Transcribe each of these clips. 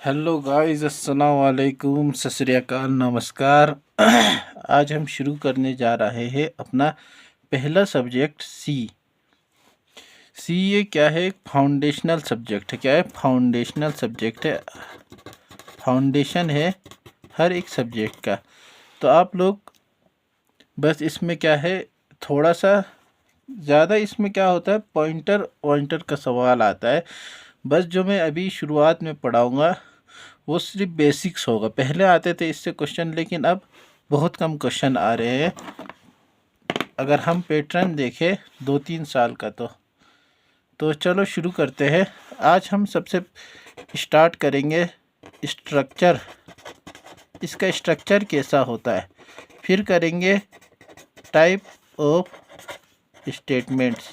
Hello guys, अस्सलाम वालेकुम, सत श्री अकाल, नमस्कार। आज हम शुरू करने जा रहे हैं अपना पहला सब्जेक्ट सी। ये क्या है? एक फाउंडेशनल सब्जेक्ट है। क्या है? फाउंडेशनल सब्जेक्ट है, फाउंडेशन है हर एक सब्जेक्ट का। तो आप लोग बस इसमें क्या है, थोड़ा सा ज़्यादा इसमें क्या होता है, पॉइंटर पॉइंटर का सवाल आता है। बस जो मैं अभी शुरुआत में पढ़ाऊँगा वो सिर्फ बेसिक्स होगा। पहले आते थे इससे क्वेश्चन, लेकिन अब बहुत कम क्वेश्चन आ रहे हैं। अगर हम पैटर्न देखें 2-3 साल का तो चलो शुरू करते हैं। आज हम सबसे स्टार्ट करेंगे स्ट्रक्चर, इसका स्ट्रक्चर कैसा होता है। फिर करेंगे टाइप ऑफ स्टेटमेंट्स,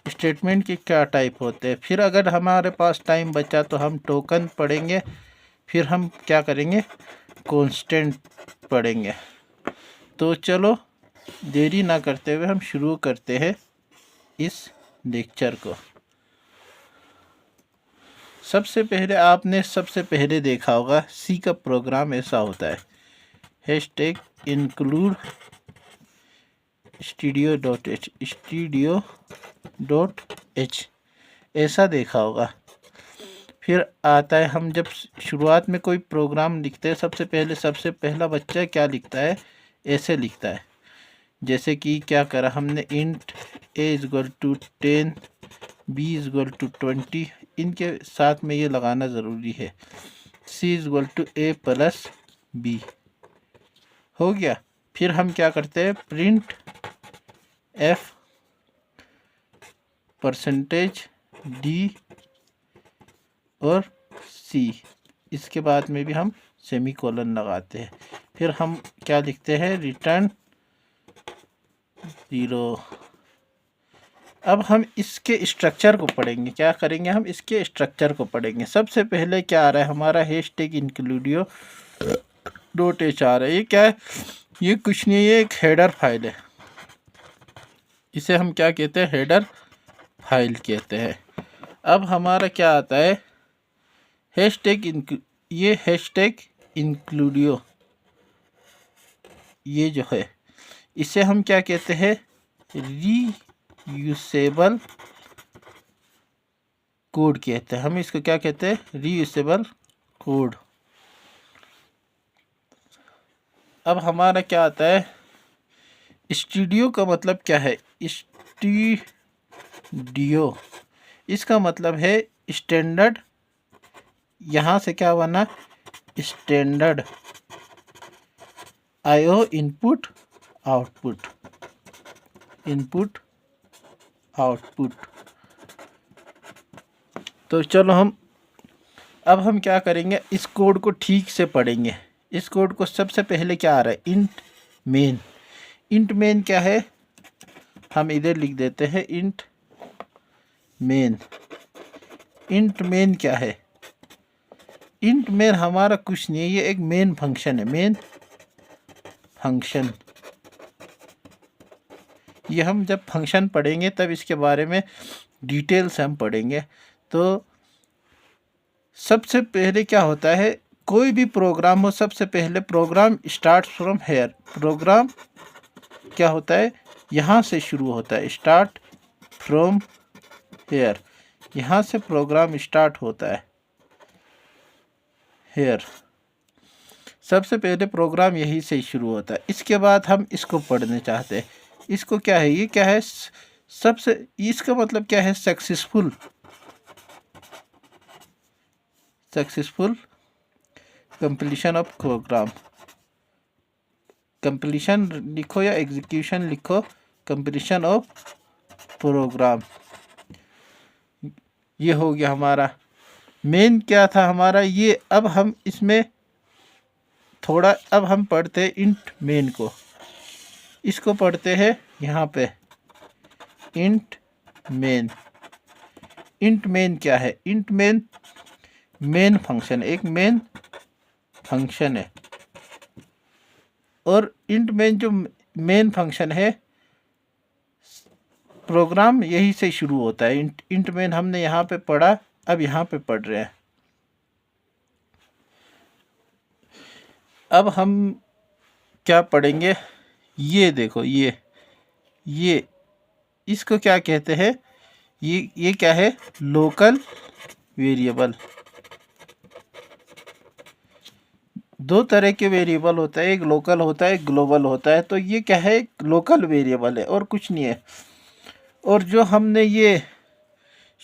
स्टेटमेंट के क्या टाइप होते हैं। फिर अगर हमारे पास टाइम बचा तो हम टोकन पढ़ेंगे। फिर हम क्या करेंगे, कांस्टेंट पढ़ेंगे। तो चलो देरी ना करते हुए हम शुरू करते हैं इस लेक्चर को। सबसे पहले देखा होगा सी का प्रोग्राम ऐसा होता है, हैशटैग इंक्लूड studio.h ऐसा देखा होगा। फिर आता है, हम जब शुरुआत में कोई प्रोग्राम लिखते हैं सबसे पहला बच्चा क्या लिखता है, ऐसे लिखता है। जैसे कि क्या करा हमने, इंट a=10, b=20, इनके साथ में ये लगाना ज़रूरी है। c=a+b हो गया। फिर हम क्या करते हैं, प्रिंट f %d और c, इसके बाद में भी हम सेमीकोलन लगाते हैं। फिर हम क्या लिखते हैं, रिटर्न 0। अब हम इसके स्ट्रक्चर को पढ़ेंगे। क्या करेंगे, हम इसके स्ट्रक्चर को पढ़ेंगे। सबसे पहले क्या आ रहा है हमारा, हैशटैग इंक्लूडियो .h आ रहा है। ये क्या है, ये कुछ नहीं, ये एक हेडर फाइल है। इसे हम क्या कहते हैं, हेडर फाइल कहते हैं। अब हमारा क्या आता है, ये हैशटैग इंक्लूडियो, ये जो है इसे हम क्या कहते हैं, रीयूसेबल कोड कहते हैं। हम इसको क्या कहते हैं, रीयूसेबल कोड। अब हमारा क्या आता है, स्टूडियो का मतलब क्या है, स्टूडियो इसका मतलब है स्टैंडर्ड। यहाँ से क्या बना, स्टैंडर्ड IO इनपुट आउटपुट। तो चलो अब हम क्या करेंगे, इस कोड को ठीक से पढ़ेंगे। इस कोड को सबसे पहले क्या आ रहा है, इंट मेन क्या है, हम इधर लिख देते हैं इंट मेन क्या है। इंट मेन हमारा कुछ नहीं है, ये एक मेन फंक्शन है। मेन फंक्शन, ये हम जब फंक्शन पढ़ेंगे तब इसके बारे में डिटेल से हम पढ़ेंगे। तो सबसे पहले क्या होता है, कोई भी प्रोग्राम हो, सबसे पहले program start from here. Program क्या होता है, यहाँ से शुरू होता है, स्टार्ट फ्रॉम हेयर, यहाँ से प्रोग्राम स्टार्ट होता है, हेयर। सबसे पहले प्रोग्राम यहीं से शुरू होता है। इसके बाद हम इसको पढ़ने चाहते हैं। इसको क्या है, ये क्या है, इसका मतलब क्या है, successful completion of program. Completion लिखो या एग्जीक्यूशन लिखो, कंप्लीशन ऑफ प्रोग्राम। ये हो गया हमारा मेन। क्या था हमारा ये, अब हम इसमें थोड़ा, अब हम पढ़ते हैं इंट मेन को। इसको पढ़ते हैं यहाँ पे, इंट मेन क्या है, इंट मेन फंक्शन, एक मेन फंक्शन है। और इंट मेन जो मेन फंक्शन है, प्रोग्राम यही से शुरू होता है। इंट मेन हमने यहाँ पे पढ़ा, अब यहाँ पे पढ़ रहे हैं। अब हम क्या पढ़ेंगे, ये देखो, ये इसको क्या कहते हैं, ये क्या है, लोकल वेरिएबल। दो तरह के वेरिएबल होता है, एक लोकल होता है, एक ग्लोबल होता है। तो ये क्या है, लोकल वेरिएबल है और कुछ नहीं है। और जो हमने ये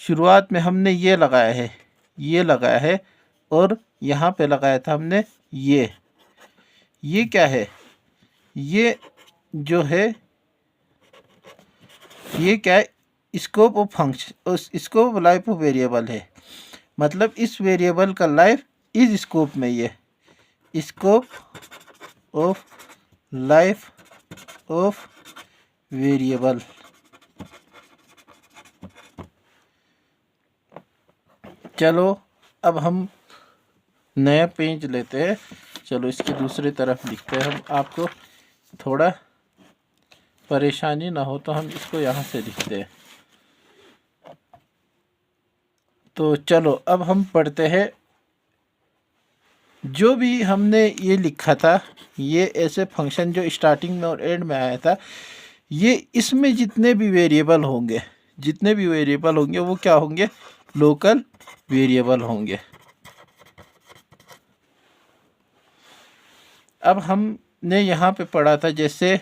शुरुआत में हमने ये लगाया है और यहाँ पे लगाया था हमने ये क्या है, ये जो है ये क्या है, scope of function, scope of life of variable है। मतलब इस वेरिएबल का लाइफ इस स्कोप में, ये scope of life of variable. चलो अब हम नया पेज लेते हैं। चलो इसकी दूसरी तरफ लिखते हैं हम, आपको थोड़ा परेशानी ना हो तो हम इसको यहाँ से लिखते हैं। तो चलो अब हम पढ़ते हैं। जो भी हमने ये लिखा था, ये ऐसे फंक्शन जो स्टार्टिंग में और एंड में आया था, ये इसमें जितने भी वेरिएबल होंगे वो क्या होंगे, लोकल वेरिएबल होंगे। अब हमने यहाँ पे पढ़ा था, जैसे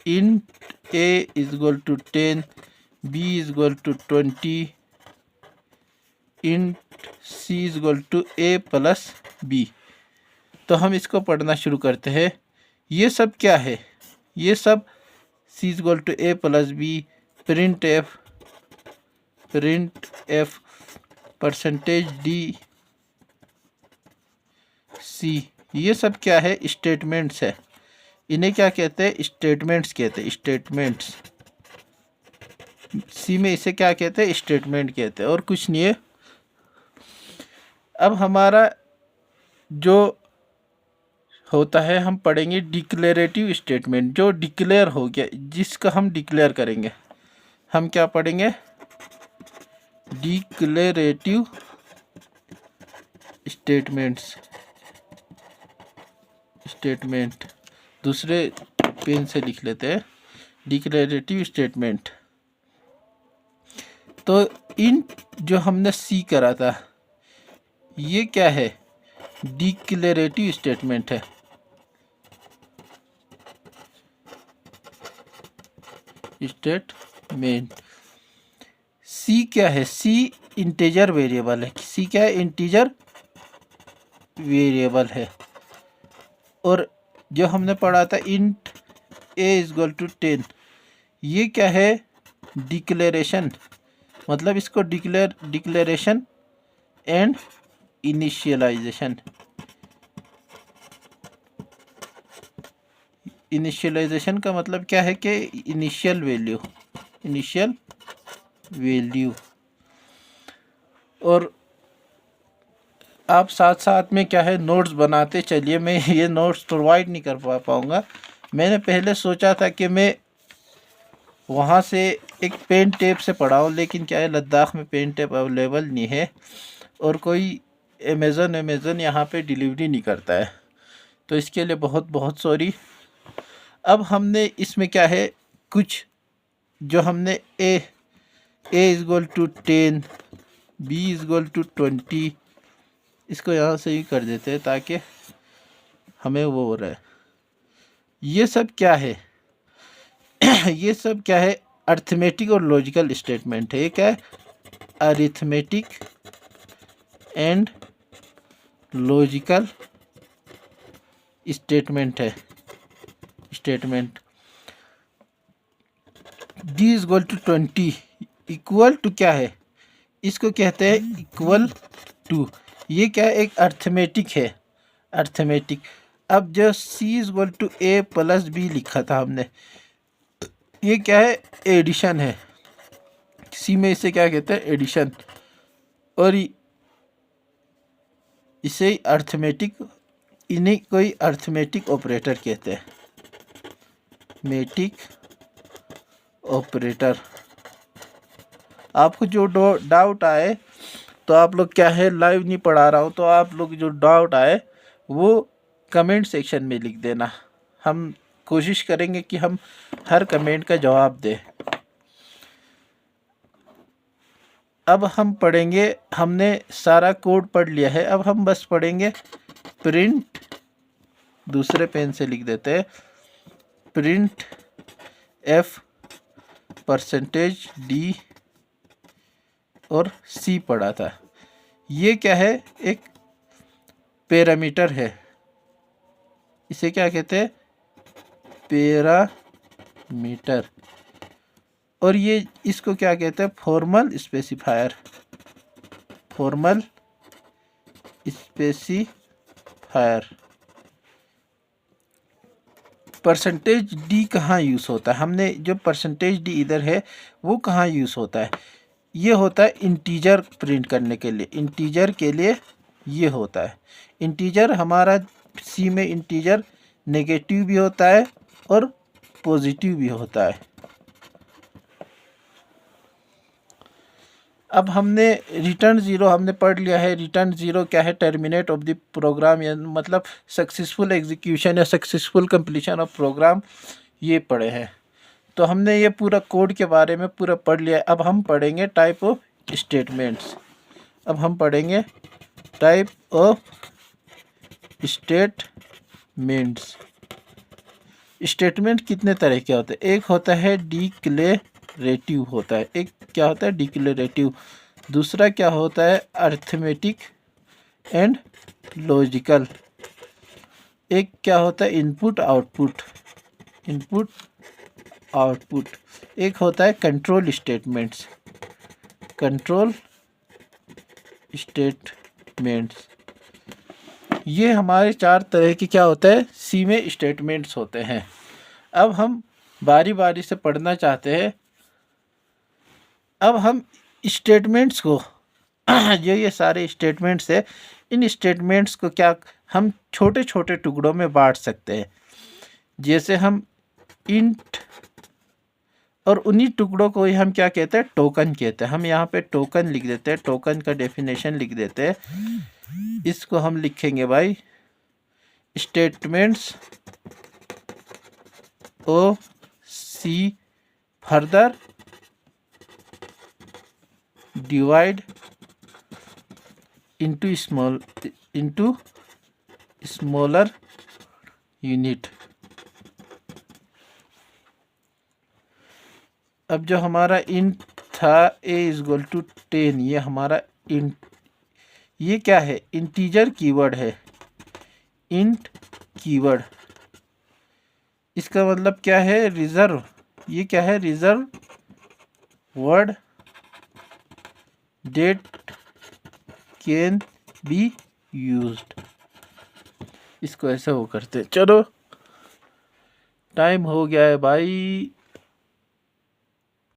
int a is equal to 10, b is equal to 20, int c is equal to a plus b। तो हम इसको पढ़ना शुरू करते हैं। ये सब क्या है, ये सब c is equal to a plus b, print F percentage d c, ये सब क्या है, स्टेटमेंट्स है। इन्हें क्या कहते हैं, स्टेटमेंट्स कहते हैं, स्टेटमेंट्स। सी में इसे क्या कहते हैं, स्टेटमेंट कहते हैं और कुछ नहीं है। अब हमारा जो होता है, हम पढ़ेंगे डिक्लेरेटिव स्टेटमेंट। जो डिक्लेयर हो गया, जिसका हम डिक्लेयर करेंगे, हम क्या पढ़ेंगे, डिक्लेरेटिव स्टेटमेंट। दूसरे पेन से लिख लेते हैं, डिक्लेरेटिव स्टेटमेंट। तो इन जो हमने सी करा था, ये क्या है, डिक्लेरेटिव स्टेटमेंट है। स्टेटमेंट सी क्या है, सी इंटीजर वेरिएबल है। सी क्या है, इंटीजर वेरिएबल है। और जो हमने पढ़ा था int a is equal to 10, ये क्या है, डिक्लेरेशन। मतलब इसको डिक्लेरेशन एंड इनिशियलाइजेशन का मतलब क्या है कि इनिशियल वैल्यू। और आप साथ साथ में क्या है, नोट्स बनाते चलिए। मैं ये नोट्स प्रोवाइड नहीं कर पाऊँगा। मैंने पहले सोचा था कि मैं वहाँ से एक पेन टेप से पढ़ाऊँ, लेकिन क्या है, लद्दाख में पेन टेप अवेलेबल नहीं है और कोई अमेज़न यहाँ पे डिलीवरी नहीं करता है। तो इसके लिए बहुत बहुत सॉरी। अब हमने इसमें क्या है, कुछ जो हमने A is equal to 10, B is equal to 20, इसको यहाँ से ही कर देते हैं ताकि हमें वो हो रहा है। ये सब क्या है ये सब क्या है, अरिथमेटिक और लॉजिकल स्टेटमेंट है। ये क्या है, अरिथमेटिक एंड लॉजिकल स्टेटमेंट है। Statement D is equal to 20 equal to क्या है, इसको कहते हैं इक्वल टू। ये क्या है, एक अरिथमेटिक है, अरिथमेटिक। अब जो C is equal to A plus B लिखा था हमने, ये क्या है, एडिशन है। सी में इसे क्या कहते हैं, एडिशन। और इसे अरिथमेटिक, इन्हें कोई अरिथमेटिक ऑपरेटर कहते हैं, मैटिक ऑपरेटर। आपको जो डाउट आए तो आप लोग क्या है, लाइव नहीं पढ़ा रहा हूँ, तो आप लोग जो डाउट आए वो कमेंट सेक्शन में लिख देना। हम कोशिश करेंगे कि हम हर कमेंट का जवाब दें। अब हम पढ़ेंगे, हमने सारा कोड पढ़ लिया है, अब हम बस पढ़ेंगे प्रिंट, दूसरे पेन से लिख देते हैं, प्रिंट एफ परसेंटेज डी और सी पढ़ा था। ये क्या है, एक पैरामीटर है, इसे क्या कहते हैं, पैरामीटर। और ये इसको क्या कहते हैं, formal specifier, formal specifier. Percentage D कहाँ यूज़ होता है, हमने जो परसेंटेज डी इधर है वो कहाँ यूज़ होता है, ये होता है इंटीजर प्रिंट करने के लिए, इंटीजर के लिए ये होता है। इंटीजर हमारा सी में इंटीजर नेगेटिव भी होता है और पॉजिटिव भी होता है। अब हमने रिटर्न ज़ीरो हमने पढ़ लिया है। रिटर्न ज़ीरो क्या है, टर्मिनेट ऑफ द प्रोग्राम, या मतलब सक्सेसफुल एग्जीक्यूशन या सक्सेसफुल कंप्लीशन ऑफ प्रोग्राम, ये पढ़े हैं। तो हमने ये पूरा कोड के बारे में पूरा पढ़ लिया है। अब हम पढ़ेंगे टाइप ऑफ स्टेटमेंट्स। अब हम पढ़ेंगे टाइप ऑफ स्टेटमेंट्स। स्टेटमेंट कितने तरह के होते हैं, एक होता है डिक्लेरेटिव होता है, एक क्या होता है डिक्लेरेटिव, दूसरा क्या होता है अर्थमेटिक एंड लॉजिकल, एक क्या होता है इनपुट आउटपुट, इनपुट आउटपुट, एक होता है कंट्रोल स्टेटमेंट्स, कंट्रोल स्टेटमेंट्स। ये हमारे चार तरह के क्या होता है सी में स्टेटमेंट्स होते हैं। अब हम बारी बारी से पढ़ना चाहते हैं। अब हम स्टेटमेंट्स को जो ये सारे स्टेटमेंट्स है, इन स्टेटमेंट्स को क्या हम छोटे छोटे टुकड़ों में बांट सकते हैं। जैसे हम इंट, और उन्हीं टुकड़ों को ही हम क्या कहते हैं, टोकन कहते हैं। हम यहाँ पे टोकन लिख देते हैं, टोकन का डेफिनेशन लिख देते हैं। इसको हम लिखेंगे भाई स्टेटमेंट्स ओ सी further divide into smaller unit. अब जो हमारा इंट था a=10, ये हमारा इंट, ये क्या है इंटीजर कीवर्ड है, इंट कीवर्ड। इसका मतलब क्या है रिजर्व, ये क्या है reserve word date can be used. इसको ऐसे वो करते, चलो टाइम हो गया है भाई।